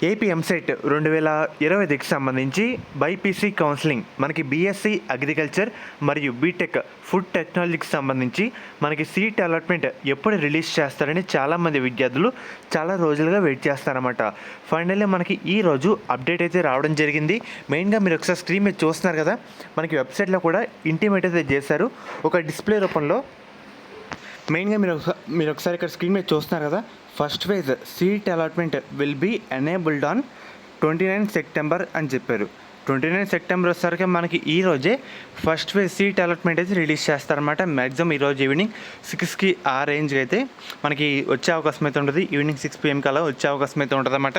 AP EAMCET 2020కి సంబంధించి BiPC counselling మనకి BSc agriculture మరియు బీటెక్ ఫుడ్ టెక్నాలజీకి సంబంధించి మనకి సీట్ అలాట్మెంట్ ఎప్పుడు రిలీజ్ చేస్తారని చాలామంది విద్యార్థులు చాలా రోజులుగా వెయిట్ చేస్తారన్నమాట. ఫైనల్లీ మనకి ఈరోజు అప్డేట్ అయితే రావడం జరిగింది. మెయిన్గా మీరు ఒకసారి స్క్రీన్ మీద చూస్తున్నారు కదా, మనకి వెబ్సైట్లో కూడా ఇంటిమేట్ అయితే చేశారు ఒక డిస్ప్లే రూపంలో. మెయిన్గా మీరు ఒకసారి ఇక్కడ స్క్రీన్ మీద చూస్తున్నారు కదా, first phase seat allotment will be enabled on 29 September అని చెప్పారు. 29 సెప్టెంబర్ వచ్చేసరికి మనకి ఈరోజే ఫస్ట్ ఫేజ్ సీట్ అలాట్మెంట్ అయితే రిలీజ్ చేస్తారనమాట. మ్యాక్సిమం ఈరోజు ఈవినింగ్ 6కి ఆ రేంజ్కి అయితే మనకి వచ్చే అవకాశం అయితే ఉంటుంది. ఈవినింగ్ 6 PM కల్లా వచ్చే అవకాశం అయితే ఉంటుంది అనమాట.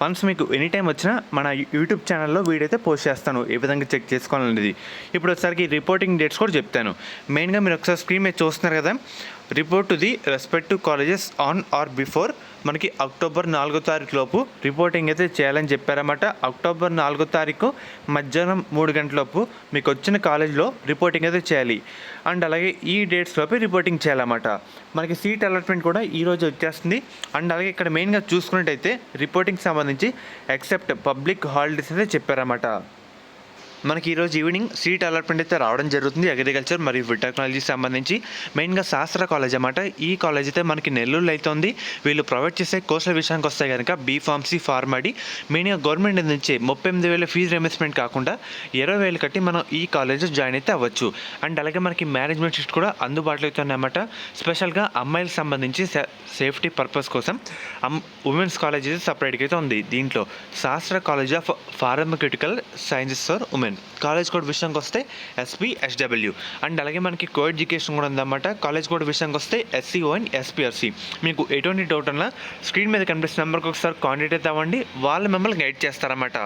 వన్స్ మీకు ఎనీ టైం వచ్చినా మన యూట్యూబ్ ఛానల్లో వీడియో అయితే పోస్ట్ చేస్తాను ఏ విధంగా చెక్ చేసుకోవాలనేది. ఇప్పుడు ఒకసారికి రిపోర్టింగ్ డేట్స్ కూడా చెప్తాను. మెయిన్గా మీరు ఒకసారి స్క్రీన్ మీద చూస్తున్నారు కదా, report to the respective colleges on are before మనకి అక్టోబర్ 4 లోపు రిపోర్టింగ్ అయితే చేయాలని చెప్పారన్నమాట. అక్టోబర్ 4 మధ్యాహ్నం 3 గంటలలోపు మీకు వచ్చిన కాలేజ్లో రిపోర్టింగ్ అయితే చేయాలి. అండ్ అలాగే ఈ డేట్స్లోపే రిపోర్టింగ్ చేయాలన్నమాట. మనకి సీట్ అలాట్మెంట్ కూడా ఈరోజు వచ్చేస్తుంది. అండ్ అలాగే ఇక్కడ మెయిన్గా చూసుకున్నట్టయితే రిపోర్టింగ్కి సంబంధించి ఎక్సెప్ట్ పబ్లిక్ హాలిడేస్ అయితే చెప్పారన్నమాట. మనకి ఈరోజు ఈవినింగ్ సీట్ అలాట్మెంట్ అయితే రావడం జరుగుతుంది అగ్రికల్చర్ మరియు ఫుడ్ టెక్నాలజీకి సంబంధించి. మెయిన్గా శాస్త్ర కాలేజ్ అన్నమాట. ఈ కాలేజ్ అయితే మనకి నెల్లూరులో అయితే ఉంది. వీళ్ళు ప్రొవైడ్ చేసే కోర్సుల విషయానికి వస్తే కనుక బీఫార్మసీ, ఫార్మడీ. మెయిన్గా గవర్నమెంట్ నుంచి 38,000 ఫీజు రియంబర్స్మెంట్ కాకుండా 20,000 కట్టి మనం ఈ కాలేజ్లో జాయిన్ అయితే అవ్వచ్చు. అండ్ అలాగే మనకి మేనేజ్మెంట్ సీట్ కూడా అందుబాటులో అయితే ఉన్నాయన్నమాట. స్పెషల్గా అమ్మాయిలకు సంబంధించి సేఫ్టీ పర్పస్ కోసం ఉమెన్స్ కాలేజ్ అయితే సపరేట్గా అయితే ఉంది. దీంట్లో Shastra college of pharmaceutical sciences for women college code విషయానికి వస్తే SPSW. అండ్ అలాగే మనకి కో ఎడ్యుకేషన్ కూడా ఉందన్నమాట. కాలేజ్ కోడ్ విషయానికి వస్తే SCON, SPRC. మీకు ఎటువంటి డౌట్ ఉన్నా స్క్రీన్ మీద కనిపిస్తున్న నెంబర్కి ఒకసారి కాంటాక్ట్ అయితే అవ్వండి, వాళ్ళు మిమ్మల్ని గైడ్ చేస్తారన్నమాట.